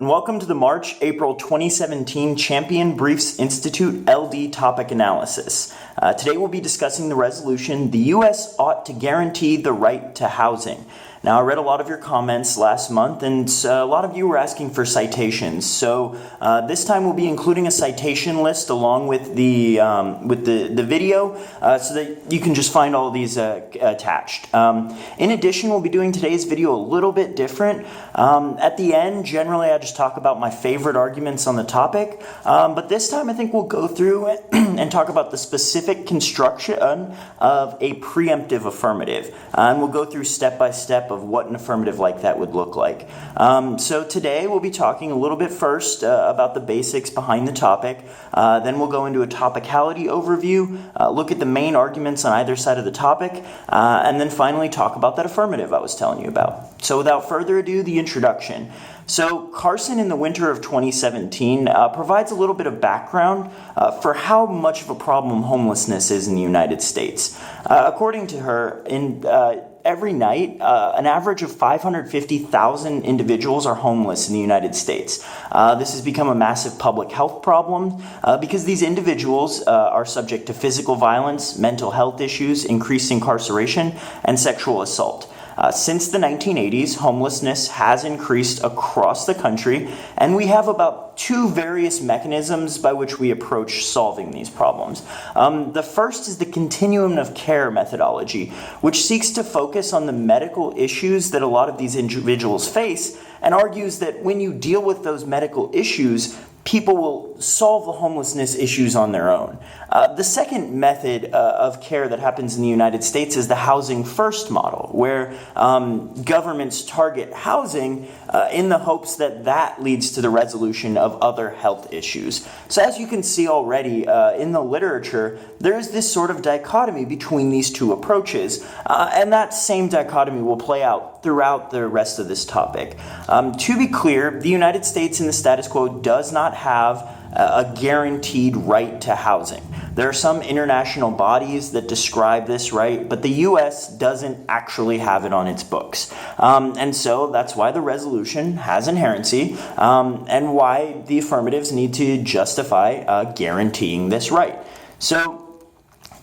welcome to the March-April 2017 Champion Briefs Institute LD topic analysis. Today we'll be discussing the resolution, the U.S. ought to guarantee the right to housing. Now, I read a lot of your comments last month, and a lot of you were asking for citations. So this time we'll be including a citation list along with the video, so that you can just find all of these attached. In addition, we'll be doing today's video a little bit different. At the end, generally, I just talk about my favorite arguments on the topic, but this time I think we'll go through and talk about the specific construction of a preemptive affirmative, and we'll go through step by step of what an affirmative like that would look like. So today we'll be talking a little bit first about the basics behind the topic, then we'll go into a topicality overview, look at the main arguments on either side of the topic, and then finally talk about that affirmative I was telling you about. So without further ado, the introduction. So Carson in the winter of 2017 provides a little bit of background for how much of a problem homelessness is in the United States. According to her, every night, an average of 550,000 individuals are homeless in the United States. This has become a massive public health problem because these individuals are subject to physical violence, mental health issues, increased incarceration, and sexual assault. Since the 1980s, homelessness has increased across the country, and we have about two various mechanisms by which we approach solving these problems. The first is the continuum of care methodology, which seeks to focus on the medical issues that a lot of these individuals face, and argues that when you deal with those medical issues, people will solve the homelessness issues on their own. The second method of care that happens in the United States is the housing first model, where governments target housing in the hopes that that leads to the resolution of other health issues. So as you can see already in the literature, there is this sort of dichotomy between these two approaches, and that same dichotomy will play out throughout the rest of this topic. To be clear, the United States in the status quo does not have a guaranteed right to housing. There are some international bodies that describe this right, but the U.S. doesn't actually have it on its books. And so that's why the resolution has inherency, and why the affirmatives need to justify guaranteeing this right. So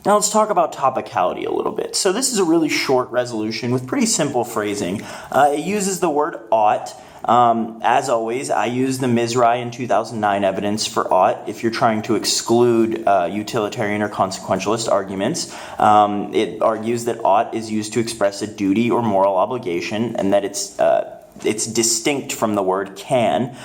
now let's talk about topicality a little bit. So this is a really short resolution with pretty simple phrasing. It uses the word ought. As always, I use the Mizrahi in 2009 evidence for ought if you're trying to exclude utilitarian or consequentialist arguments. It argues that ought is used to express a duty or moral obligation, and that it's distinct from the word can.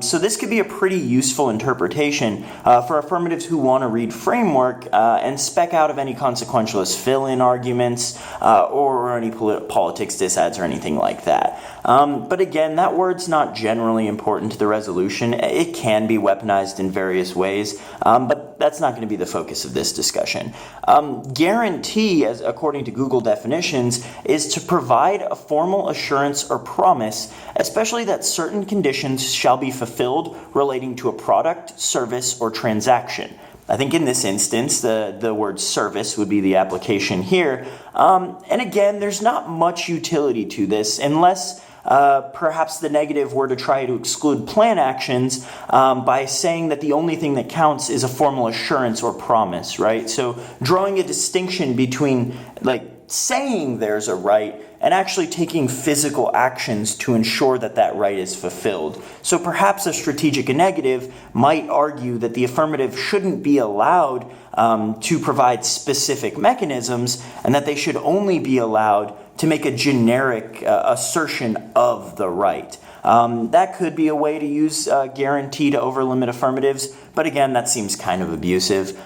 So this could be a pretty useful interpretation for affirmatives who want to read framework and spec out of any consequentialist fill-in arguments or any politics disads or anything like that. But again, that word's not generally important to the resolution. It can be weaponized in various ways, but that's not going to be the focus of this discussion. Guarantee, as according to Google definitions, is to provide a formal assurance or promise, especially that certain conditions shall be fulfilled relating to a product, service, or transaction. I think in this instance, the word service would be the application here. And again, there's not much utility to this unless perhaps the negative were to try to exclude plan actions by saying that the only thing that counts is a formal assurance or promise, right? So drawing a distinction between saying there's a right and actually taking physical actions to ensure that that right is fulfilled. So perhaps a strategic negative might argue that the affirmative shouldn't be allowed to provide specific mechanisms, and that they should only be allowed to make a generic assertion of the right. That could be a way to use guarantee to overlimit affirmatives, but again, that seems kind of abusive.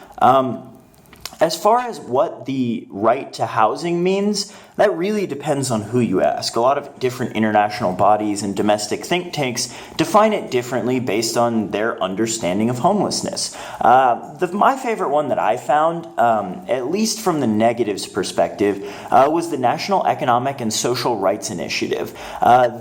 As far as what the right to housing means, that really depends on who you ask. A lot of different international bodies and domestic think tanks define it differently based on their understanding of homelessness. My favorite one that I found, at least from the negatives perspective, was the National Economic and Social Rights Initiative.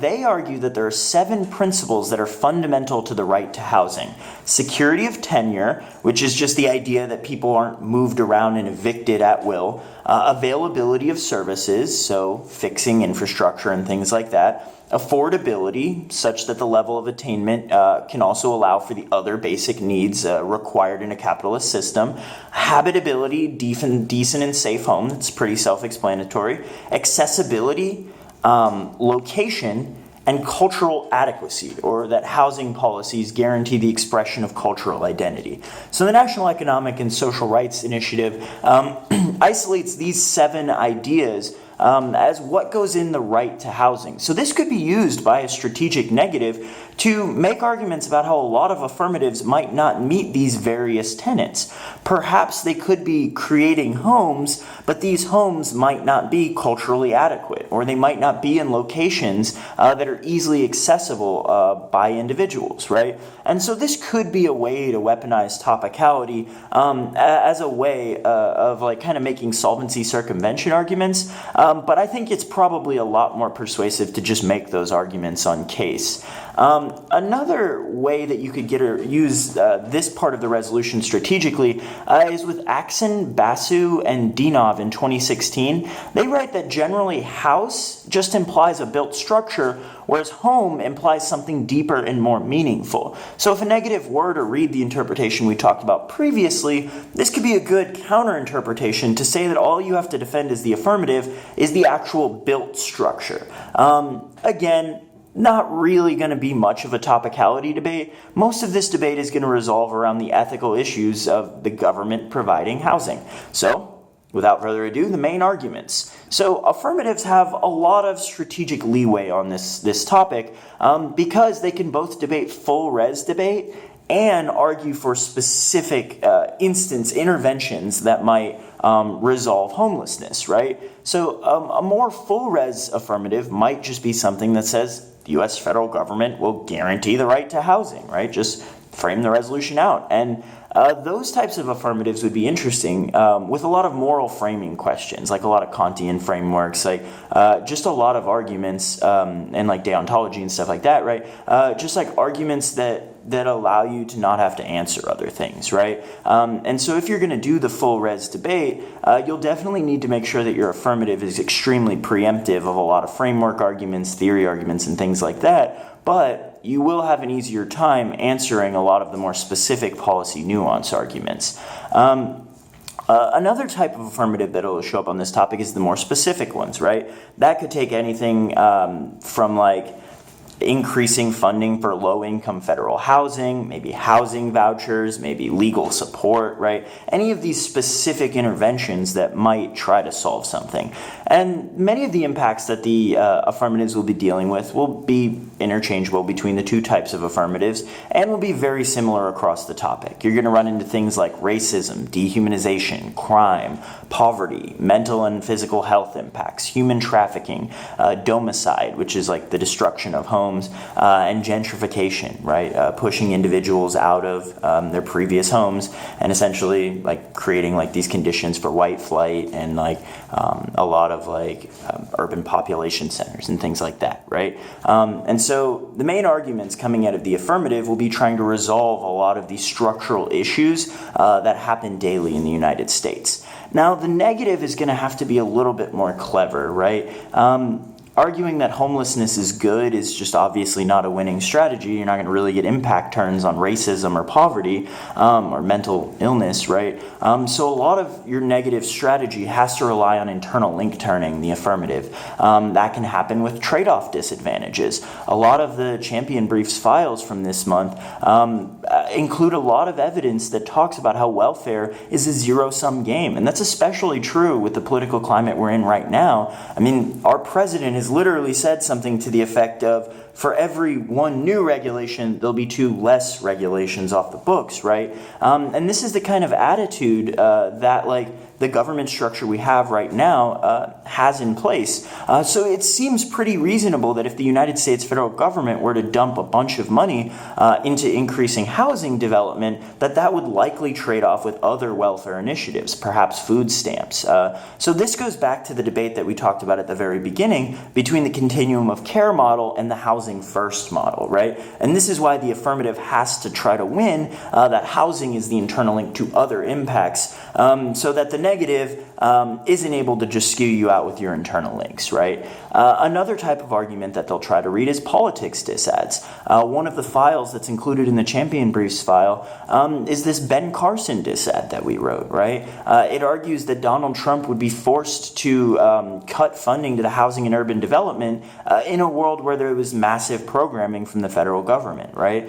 They argue that there are 7 principles that are fundamental to the right to housing. Security of tenure, which is just the idea that people aren't moved around down and evicted at will, availability of services, so fixing infrastructure and things like that, affordability, such that the level of attainment can also allow for the other basic needs required in a capitalist system, habitability, decent and safe home, that's pretty self-explanatory, accessibility, location, and cultural adequacy, or that housing policies guarantee the expression of cultural identity. So the National Economic and Social Rights Initiative isolates these 7 ideas as what goes in the right to housing. So this could be used by a strategic negative to make arguments about how a lot of affirmatives might not meet these various tenets. Perhaps they could be creating homes, but these homes might not be culturally adequate, or they might not be in locations that are easily accessible by individuals, right? And so this could be a way to weaponize topicality as a way of like kind of making solvency circumvention arguments, but I think it's probably a lot more persuasive to just make those arguments on case. Another way that you could use this part of the resolution strategically is with Akesson, Basso, and Denov in 2016. They write that generally house just implies a built structure, whereas home implies something deeper and more meaningful. So if a negative were to read the interpretation we talked about previously, this could be a good counter-interpretation to say that all you have to defend as the affirmative is the actual built structure. Again, not really going to be much of a topicality debate. Most of this debate is going to resolve around the ethical issues of the government providing housing. So, without further ado, the main arguments. So, affirmatives have a lot of strategic leeway on this topic because they can both debate full res debate and argue for specific interventions that might resolve homelessness, right? So a more full res affirmative might just be something that says the U.S. federal government will guarantee the right to housing, right? Just frame the resolution out. And those types of affirmatives would be interesting with a lot of moral framing questions, like a lot of Kantian frameworks, like just a lot of arguments and like deontology and stuff like that, right? Just like arguments that allow you to not have to answer other things, right? And so if you're going to do the full res debate, you'll definitely need to make sure that your affirmative is extremely preemptive of a lot of framework arguments, theory arguments, and things like that. But you will have an easier time answering a lot of the more specific policy nuance arguments. Another type of affirmative that will show up on this topic is the more specific ones, right? That could take anything from like increasing funding for low-income federal housing, maybe housing vouchers, maybe legal support, right? Any of these specific interventions that might try to solve something. And many of the impacts that the affirmatives will be dealing with will be interchangeable between the two types of affirmatives and will be very similar across the topic. You're going to run into things like racism, dehumanization, crime, poverty, mental and physical health impacts, human trafficking, domicide, which is like the destruction of homes, and gentrification, right? Pushing individuals out of their previous homes and essentially like creating like these conditions for white flight and like a lot of like urban population centers and things like that, right? And so the main arguments coming out of the affirmative will be trying to resolve a lot of these structural issues that happen daily in the United States. Now, the negative is going to have to be a little bit more clever, right? Arguing that homelessness is good is just obviously not a winning strategy. You're not going to really get impact turns on racism or poverty or mental illness, right? So a lot of your negative strategy has to rely on internal link turning, the affirmative. That can happen with trade-off disadvantages. A lot of the Champion Briefs files from this month include a lot of evidence that talks about how welfare is a zero-sum game. And that's especially true with the political climate we're in right now. I mean, our president has literally said something to the effect of, for every one new regulation, there'll be 2 less regulations off the books, right? And this is the kind of attitude that like the government structure we have right now has in place. So it seems pretty reasonable that if the United States federal government were to dump a bunch of money into increasing housing development, that would likely trade off with other welfare initiatives, perhaps food stamps. So this goes back to the debate that we talked about at the very beginning between the continuum of care model and the housing first model, right? And this is why the affirmative has to try to win that housing is the internal link to other impacts, so that the negative isn't able to just skew you out with your internal links, right? Another type of argument that they'll try to read is politics disads. One of the files that's included in the Champion Briefs file is this Ben Carson disad that we wrote, right? It argues that Donald Trump would be forced to cut funding to the housing and urban development in a world where there was massive programming from the federal government, right?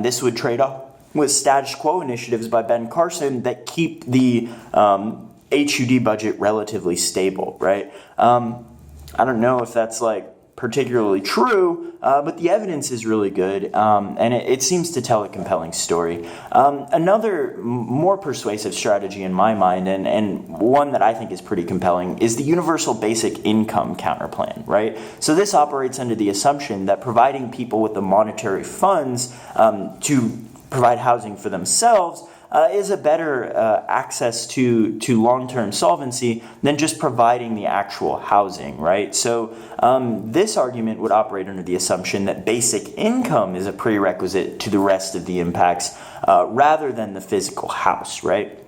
This would trade off with status quo initiatives by Ben Carson that keep the HUD budget relatively stable, right? I don't know if that's particularly true, but the evidence is really good, and it seems to tell a compelling story. Another more persuasive strategy in my mind, and one that I think is pretty compelling, is the universal basic income counterplan, right? So this operates under the assumption that providing people with the monetary funds to provide housing for themselves is a better access to long-term solvency than just providing the actual housing, right? So this argument would operate under the assumption that basic income is a prerequisite to the rest of the impacts rather than the physical house, right?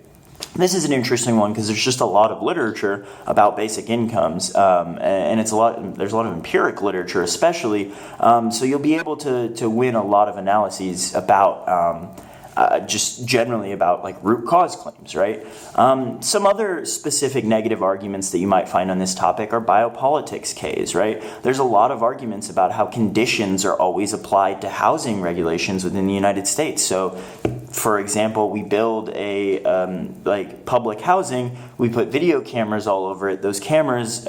This is an interesting one because there's just a lot of literature about basic incomes, and there's a lot of empiric literature especially, so you'll be able to win a lot of analyses about just generally about root cause claims, right? Some other specific negative arguments that you might find on this topic are biopolitics Ks, right? There's a lot of arguments about how conditions are always applied to housing regulations within the United States. So, for example, we build a public housing, we put video cameras all over it. Those cameras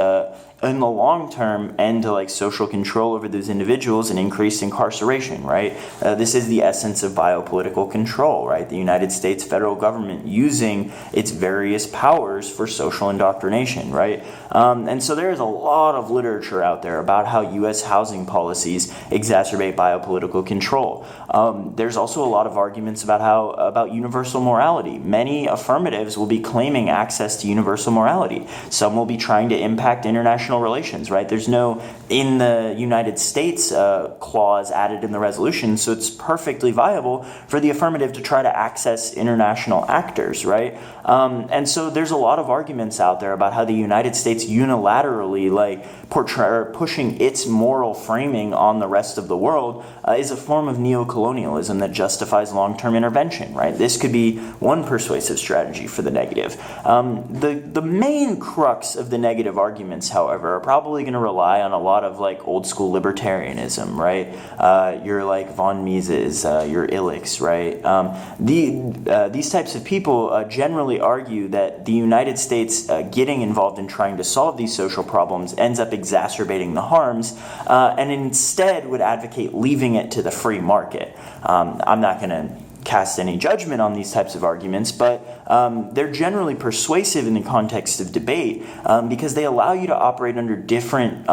in the long term end to social control over those individuals and increased incarceration, right? This is the essence of biopolitical control, right? The United States federal government using its various powers for social indoctrination, right? And so there is a lot of literature out there about how U.S. housing policies exacerbate biopolitical control. There's also a lot of arguments about universal morality. Many affirmatives will be claiming access to universal morality. Some will be trying to impact international relations, right? There's no in the United States clause added in the resolution, so it's perfectly viable for the affirmative to try to access international actors, right? And so there's a lot of arguments out there about how the United States unilaterally pushing its moral framing on the rest of the world is a form of neocolonialism that justifies long-term intervention, right? This could be one persuasive strategy for the negative. The main crux of the negative arguments, however, are probably going to rely on a lot of old school libertarianism, right? Your von Mises, your Illichs, right? These types of people generally argue that the United States getting involved in trying to solve these social problems ends up exacerbating the harms, and instead would advocate leaving it to the free market. I'm not going to cast any judgment on these types of arguments, but they're generally persuasive in the context of debate because they allow you to operate under different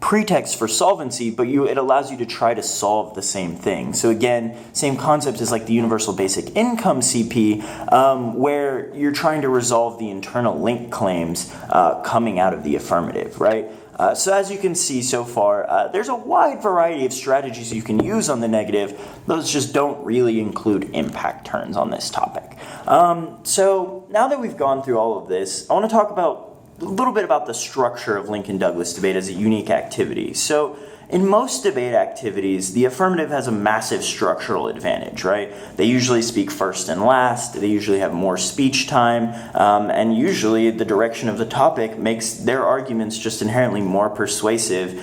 pretexts for solvency, but it allows you to try to solve the same thing. So again, same concept as the universal basic income CP, where you're trying to resolve the internal link claims coming out of the affirmative, right? So as you can see so far, there's a wide variety of strategies you can use on the negative. Those just don't really include impact turns on this topic. So now that we've gone through all of this, I want to talk a little bit about the structure of Lincoln-Douglas debate as a unique activity. So in most debate activities, the affirmative has a massive structural advantage, right? They usually speak first and last, they usually have more speech time, and usually the direction of the topic makes their arguments just inherently more persuasive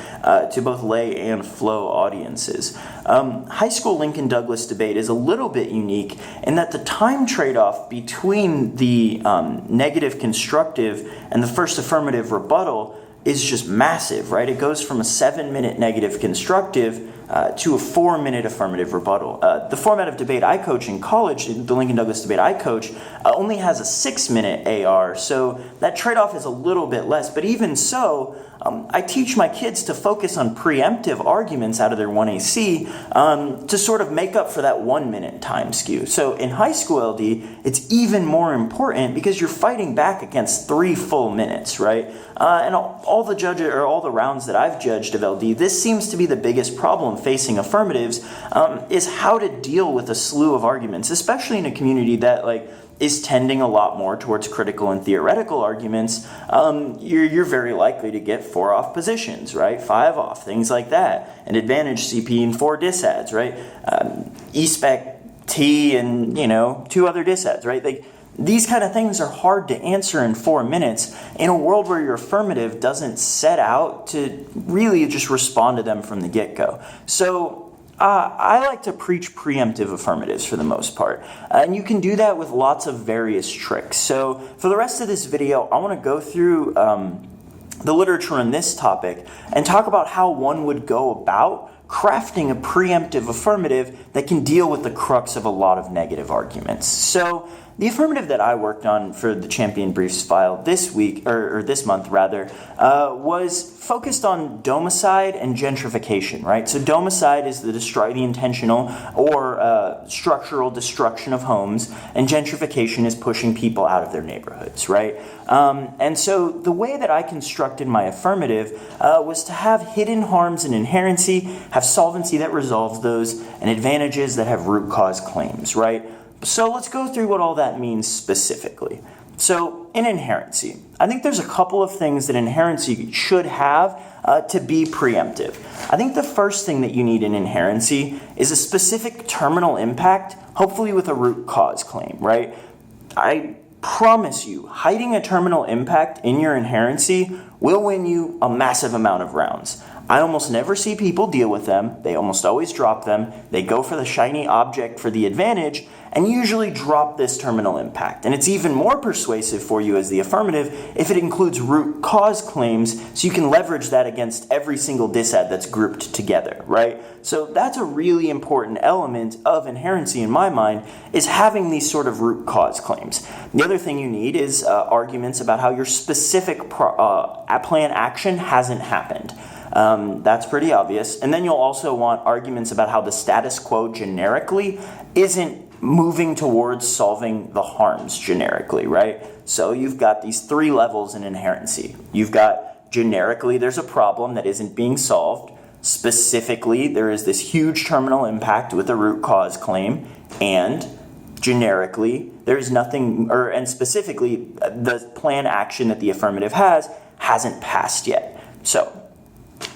to both lay and flow audiences. High school Lincoln-Douglas debate is a little bit unique in that the time trade-off between the negative constructive and the first affirmative rebuttal is just massive, right? It goes from a 7-minute negative constructive to a 4-minute affirmative rebuttal. The format of debate I coach in college, the Lincoln Douglas debate I coach, only has a 6-minute AR, so that trade-off is a little bit less. But even so, I teach my kids to focus on preemptive arguments out of their 1AC to sort of make up for that 1-minute time skew. So in high school LD, it's even more important because you're fighting back against 3 full minutes, right? And all the judges or all the rounds that I've judged of LD, this seems to be the biggest problem facing affirmatives, is how to deal with a slew of arguments, especially in a community that is tending a lot more towards critical and theoretical arguments. You're very likely to get 4 off positions, right? 5 off, things like that. An advantage CP and 4 disads, right? E-spec T and 2 other disads, right? These kind of things are hard to answer in 4 minutes in a world where your affirmative doesn't set out to really just respond to them from the get-go. So I like to preach preemptive affirmatives for the most part, and you can do that with lots of various tricks. So for the rest of this video, I want to go through the literature on this topic and talk about how one would go about crafting a preemptive affirmative that can deal with the crux of a lot of negative arguments. So the affirmative that I worked on for the Champion Briefs file this week, or this month rather, was focused on domicide and gentrification, right? So domicide is the intentional or structural destruction of homes, and gentrification is pushing people out of their neighborhoods, right? And so the way that I constructed my affirmative was to have hidden harms and inherency, have solvency that resolves those, and advantages that have root cause claims, right? So let's go through what all that means specifically. So in inherency, I think there's a couple of things that inherency should have to be preemptive. I think the first thing that you need in inherency is a specific terminal impact, hopefully with a root cause claim, right? I promise you, hiding a terminal impact in your inherency will win you a massive amount of rounds. I almost never see people deal with them. They almost always drop them. They go for the shiny object for the advantage and usually drop this terminal impact. And it's even more persuasive for you as the affirmative if it includes root cause claims, so you can leverage that against every single disad that's grouped together, right? So that's a really important element of inherency in my mind, is having these sort of root cause claims. The other thing you need is arguments about how your specific plan action hasn't happened. That's pretty obvious. And then you'll also want arguments about how the status quo generically isn't moving towards solving the harms generically, right? So you've got these 3 levels in inherency. You've got generically there's a problem that isn't being solved. Specifically, there is this huge terminal impact with a root cause claim. And generically, there's nothing, and specifically, the plan action that the affirmative hasn't passed yet. So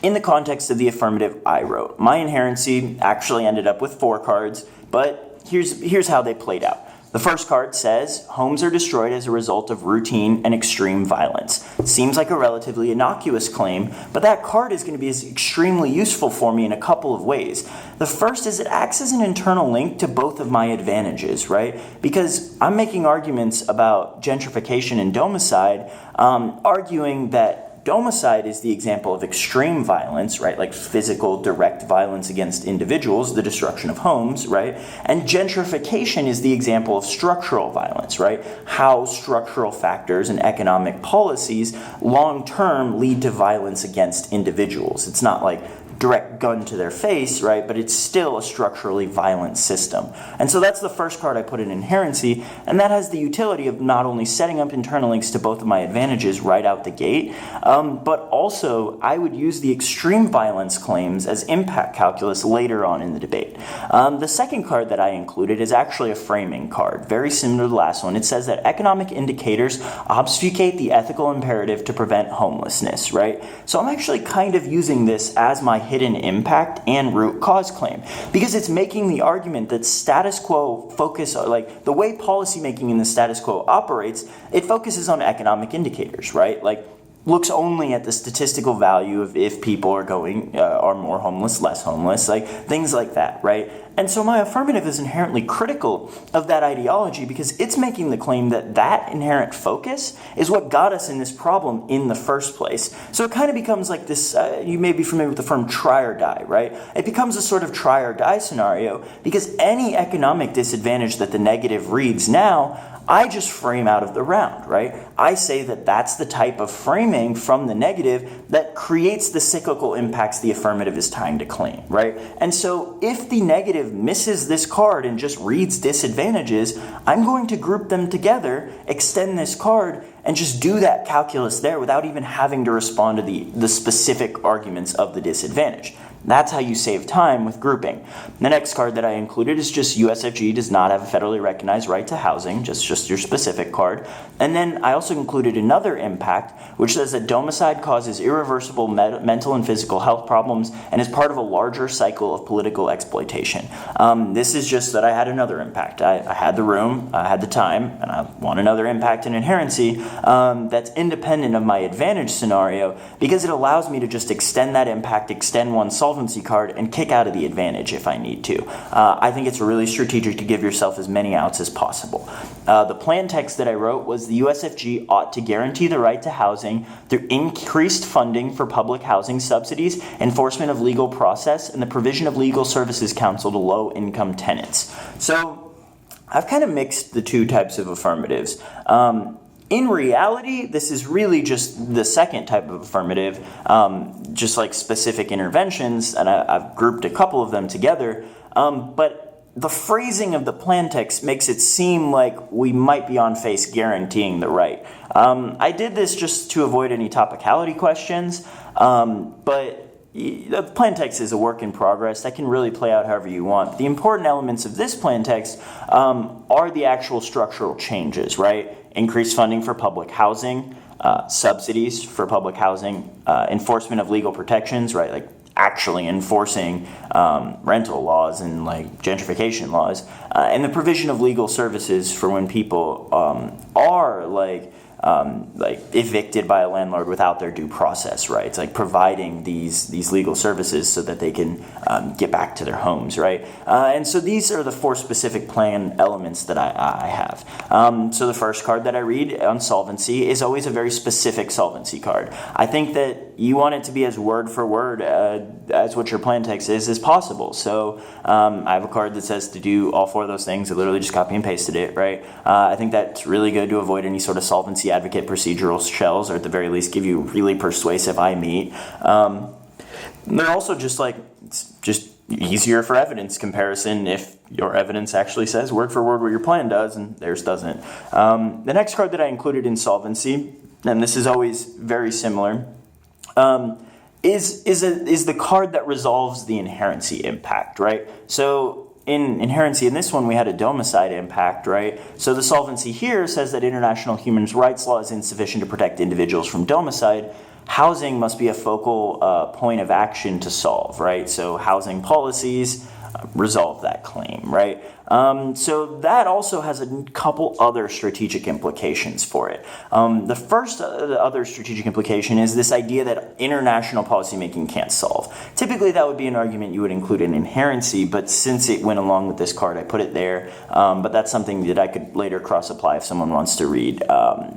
in the context of the affirmative I wrote, my inherency actually ended up with 4 cards, but here's how they played out. The first card says, homes are destroyed as a result of routine and extreme violence. Seems like a relatively innocuous claim, but that card is going to be extremely useful for me in a couple of ways. The first is it acts as an internal link to both of my advantages, right? Because I'm making arguments about gentrification and domicide, arguing that domicide is the example of extreme violence, right? Like physical, direct violence against individuals, the destruction of homes, right? And gentrification is the example of structural violence, right? How structural factors and economic policies long-term lead to violence against individuals. It's not like direct gun to their face, right? But it's still a structurally violent system. And so that's the first card I put in inherency, and that has the utility of not only setting up internal links to both of my advantages right out the gate, but also I would use the extreme violence claims as impact calculus later on in the debate. The second card that I included is actually a framing card, very similar to the last one. It says that economic indicators obfuscate the ethical imperative to prevent homelessness, right? So I'm actually kind of using this as my hidden impact and root cause claim, because it's making the argument that status quo focus, like the way policymaking in the status quo operates, it focuses on economic indicators, right? Like looks only at the statistical value of if people are more homeless, less homeless, like things like that, right? And so my affirmative is inherently critical of that ideology because it's making the claim that that inherent focus is what got us in this problem in the first place. So it kind of becomes like this, you may be familiar with the term try or die, right? It becomes a sort of try or die scenario because any economic disadvantage that the negative reads now, I just frame out of the round, right? I say that that's the type of framing from the negative that creates the cyclical impacts the affirmative is trying to claim, right? And so if the negative misses this card and just reads disadvantages, I'm going to group them together, extend this card, and just do that calculus there without even having to respond to the specific arguments of the disadvantage. That's how you save time with grouping. The next card that I included is just USFG does not have a federally recognized right to housing, just your specific card. And then I also included another impact, which says that domicide causes irreversible mental and physical health problems and is part of a larger cycle of political exploitation. This is just that I had another impact. I had the room, I had the time, and I want another impact in inherency that's independent of my advantage scenario because it allows me to just extend that impact, extend one solvency card, and kick out of the advantage if I need to. I think it's really strategic to give yourself as many outs as possible. The plan text that I wrote was the USFG ought to guarantee the right to housing through increased funding for public housing subsidies, enforcement of legal process, and the provision of legal services counsel to low-income tenants. So I've kind of mixed the two types of affirmatives. In reality, this is really just the second type of affirmative, just like specific interventions, and I've grouped a couple of them together, but the phrasing of the plan text makes it seem like we might be on face guaranteeing the right. I did this just to avoid any topicality questions, but the plan text is a work in progress that can really play out however you want. The important elements of this plan text are the actual structural changes, right? Increased funding for public housing, subsidies for public housing, enforcement of legal protections, right? Like actually enforcing rental laws and like gentrification laws, and the provision of legal services for when people are like evicted by a landlord without their due process rights, like providing these legal services so that they can get back to their homes, right? And so these are the four specific plan elements that I have. So the first card that I read on solvency is always a very specific solvency card. I think that you want it to be as word for word as what your plan text is as possible. So I have a card that says to do all four of those things. I literally just copy and pasted it, right? I think that's really good to avoid any sort of solvency advocate procedural shells, or at the very least give you really persuasive I meet. They're also just like, it's just easier for evidence comparison if your evidence actually says word for word what your plan does and theirs doesn't. The next card that I included in solvency, and this is always very similar, is the card that resolves the inherency impact, right? So in inherency, in this one, we had a domicide impact, right? So the solvency here says that international human rights law is insufficient to protect individuals from domicide. Housing must be a focal point of action to solve, right? So housing policies resolve that claim, right? So that also has a couple other strategic implications for it. The first other strategic implication is this idea that international policymaking can't solve. Typically, that would be an argument you would include in inherency, but since it went along with this card, I put it there. But that's something that I could later cross-apply if someone wants to read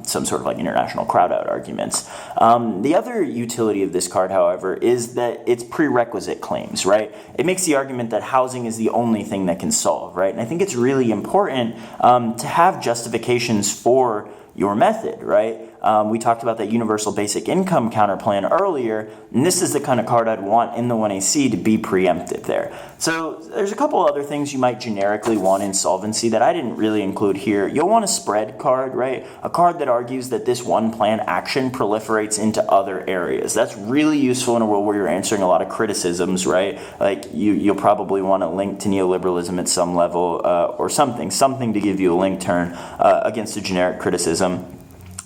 some sort of like international crowd-out arguments. The other utility of this card, however, is that it's prerequisite claims, right? It makes the argument that housing is the only thing that can solve, right? And I think it's really important to have justifications for your method, right? We talked about that universal basic income counterplan earlier, and this is the kind of card I'd want in the 1AC to be preemptive there. So there's a couple other things you might generically want in solvency that I didn't really include here. You'll want a spread card, right? A card that argues that this one plan action proliferates into other areas. That's really useful in a world where you're answering a lot of criticisms, right? Like you'll probably want a link to neoliberalism at some level or something to give you a link turn against a generic criticism.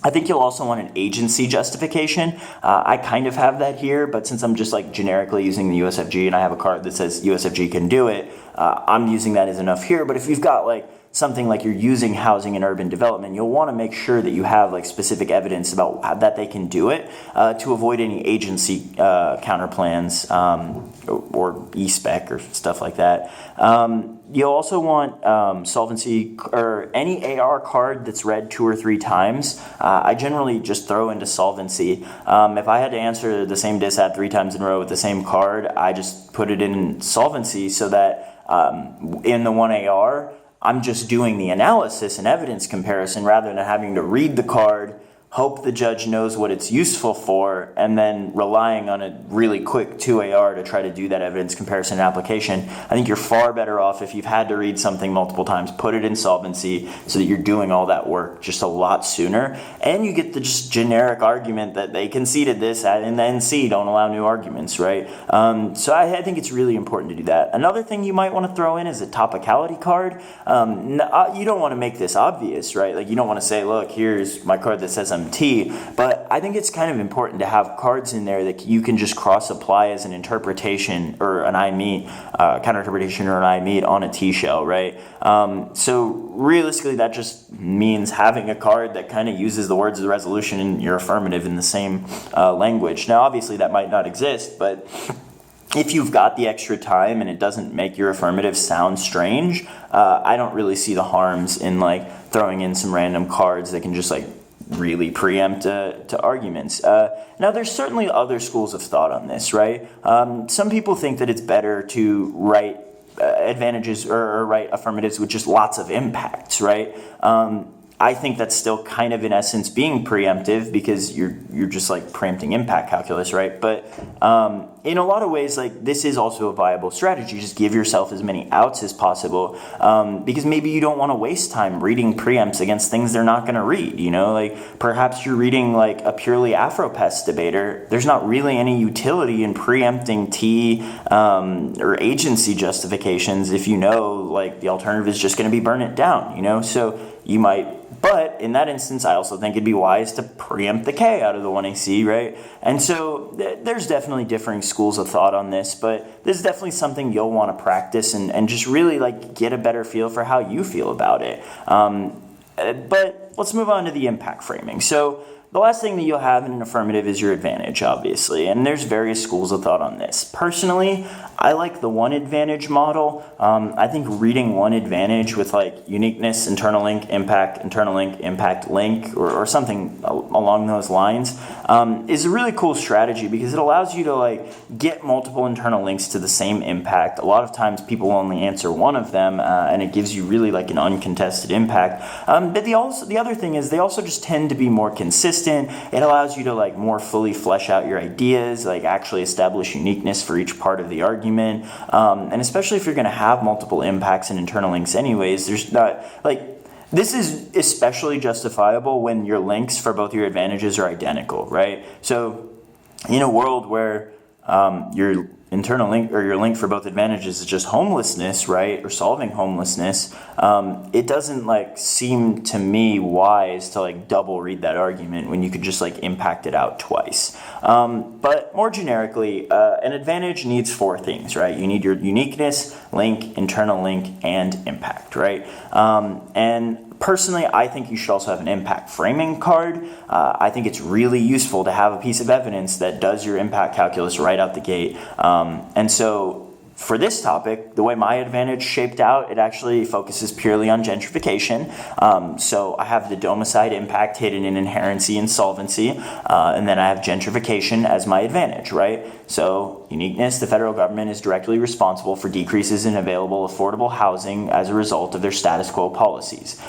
I think you'll also want an agency justification. I kind of have that here, but since I'm just like generically using the USFG and I have a card that says USFG can do it, I'm using that as enough here. But if you've got like something like you're using housing in urban development, you'll want to make sure that you have like specific evidence about that they can do it to avoid any agency counterplans or e-spec or stuff like that. You'll also want solvency or any AR card that's read 2 or 3 times. I generally just throw into solvency. If I had to answer the same disad 3 times in a row with the same card, I just put it in solvency so that in the 1AR, I'm just doing the analysis and evidence comparison rather than having to read the card, hope the judge knows what it's useful for, and then relying on a really quick 2AR to try to do that evidence comparison and application. I think you're far better off if you've had to read something multiple times, put it in solvency so that you're doing all that work just a lot sooner. And you get the just generic argument that they conceded this and the NC don't allow new arguments, right? So I think it's really important to do that. Another thing you might want to throw in is a topicality card. You don't want to make this obvious, right? Like you don't want to say, look, here's my card that says I'm T, but I think it's kind of important to have cards in there that you can just cross-apply as an interpretation or an I-meet, counter-interpretation or an I-meet on a T-shell, right? So realistically, that just means having a card that kind of uses the words of the resolution in your affirmative in the same language. Now, obviously, that might not exist, but if you've got the extra time and it doesn't make your affirmative sound strange, I don't really see the harms in like throwing in some random cards that can just like really preempt to arguments. Now, there's certainly other schools of thought on this, right? Some people think that it's better to write advantages or write affirmatives with just lots of impacts, right? I think that's still kind of in essence being preemptive because you're just like preempting impact calculus, right? But in a lot of ways, like this is also a viable strategy. Just give yourself as many outs as possible because maybe you don't want to waste time reading preempts against things they're not going to read. You know, like perhaps you're reading like a purely Afropest debater. There's not really any utility in preempting T or agency justifications if you know like the alternative is just going to be burn it down. You know, so you might. But in that instance, I also think it'd be wise to preempt the K out of the 1AC, right? And so there's definitely differing schools of thought on this, but this is definitely something you'll want to practice and just really like get a better feel for how you feel about it. But let's move on to the impact framing. So the last thing that you'll have in an affirmative is your advantage, obviously, and there's various schools of thought on this. Personally, I like the one advantage model. I think reading one advantage with like uniqueness, internal link, impact link, or something along those lines is a really cool strategy because it allows you to like get multiple internal links to the same impact. A lot of times people only answer one of them and it gives you really like an uncontested impact. But the other thing is they also just tend to be more consistent. It allows you to like more fully flesh out your ideas, like actually establish uniqueness for each part of the argument. And especially if you're going to have multiple impacts and internal links anyways, there's not like this is especially justifiable when your links for both your advantages are identical, right? So in a world where your internal link or your link for both advantages is just homelessness, right, or solving homelessness, it doesn't like seem to me wise to like double read that argument when you could just like impact it out twice. But more generically, an advantage needs 4 things, right? You need your uniqueness, link, internal link, and impact, right? And personally, I think you should also have an impact framing card. I think it's really useful to have a piece of evidence that does your impact calculus right out the gate. And so for this topic, the way my advantage shaped out, it actually focuses purely on gentrification. So I have the domicide impact hidden in inherency and solvency, and then I have gentrification as my advantage, right? So uniqueness, the federal government is directly responsible for decreases in available affordable housing as a result of their status quo policies.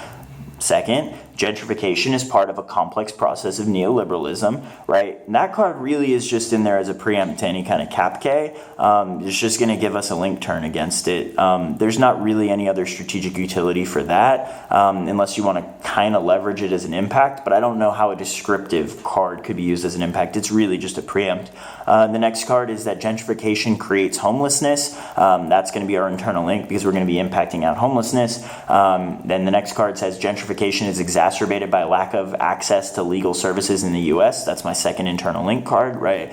Second, gentrification is part of a complex process of neoliberalism, right? And that card really is just in there as a preempt to any kind of cap K. It's just going to give us a link turn against it. There's not really any other strategic utility for that unless you want to kind of leverage it as an impact, but I don't know how a descriptive card could be used as an impact. It's really just a preempt. The next card is that gentrification creates homelessness. That's going to be our internal link because we're going to be impacting out homelessness. Then the next card says gentrification is exacerbated exacerbated by lack of access to legal services in the U.S. That's my second internal link card, right?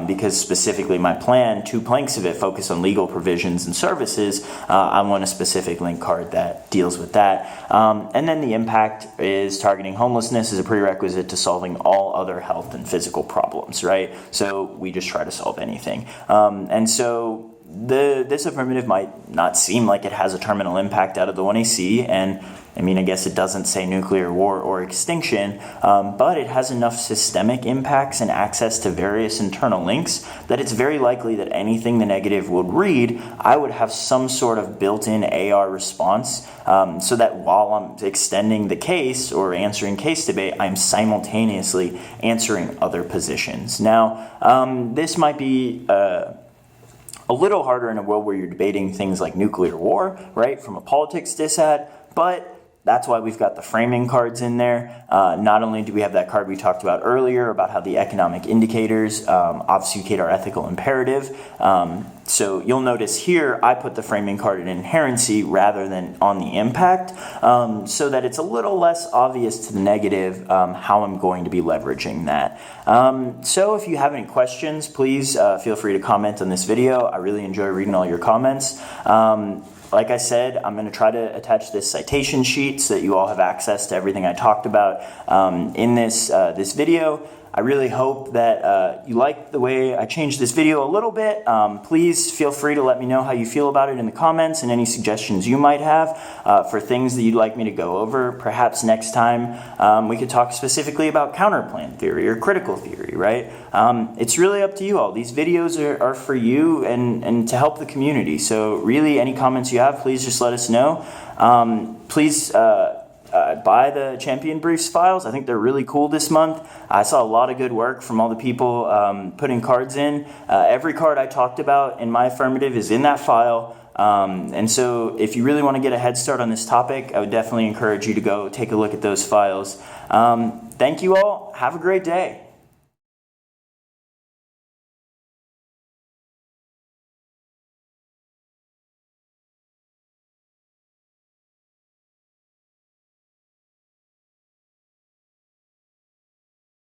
Because specifically my plan, 2 planks of it focus on legal provisions and services. I want a specific link card that deals with that. And then the impact is targeting homelessness as a prerequisite to solving all other health and physical problems, right? So we just try to solve anything. And so this affirmative might not seem like it has a terminal impact out of the 1AC, and I mean, I guess it doesn't say nuclear war or extinction, but it has enough systemic impacts and access to various internal links that it's very likely that anything the negative would read, I would have some sort of built-in AR response, so that while I'm extending the case or answering case debate, I'm simultaneously answering other positions. Now, this might be a little harder in a world where you're debating things like nuclear war, right, from a politics dissat, but that's why we've got the framing cards in there. Not only do we have that card we talked about earlier about how the economic indicators obfuscate our ethical imperative. So you'll notice here I put the framing card in inherency rather than on the impact, so that it's a little less obvious to the negative how I'm going to be leveraging that. So if you have any questions, please feel free to comment on this video. I really enjoy reading all your comments. Like I said, I'm going to try to attach this citation sheet so that you all have access to everything I talked about in this video. I really hope that you like the way I changed this video a little bit. Please feel free to let me know how you feel about it in the comments and any suggestions you might have for things that you'd like me to go over. Perhaps next time we could talk specifically about counterplan theory or critical theory, right? It's really up to you all. These videos are for you and to help the community. So really, any comments you have, please just let us know. Please buy the Champion Briefs files. I think they're really cool this month. I saw a lot of good work from all the people putting cards in. Every card I talked about in my affirmative is in that file. And so if you really want to get a head start on this topic, I would definitely encourage you to go take a look at those files. Thank you all. Have a great day.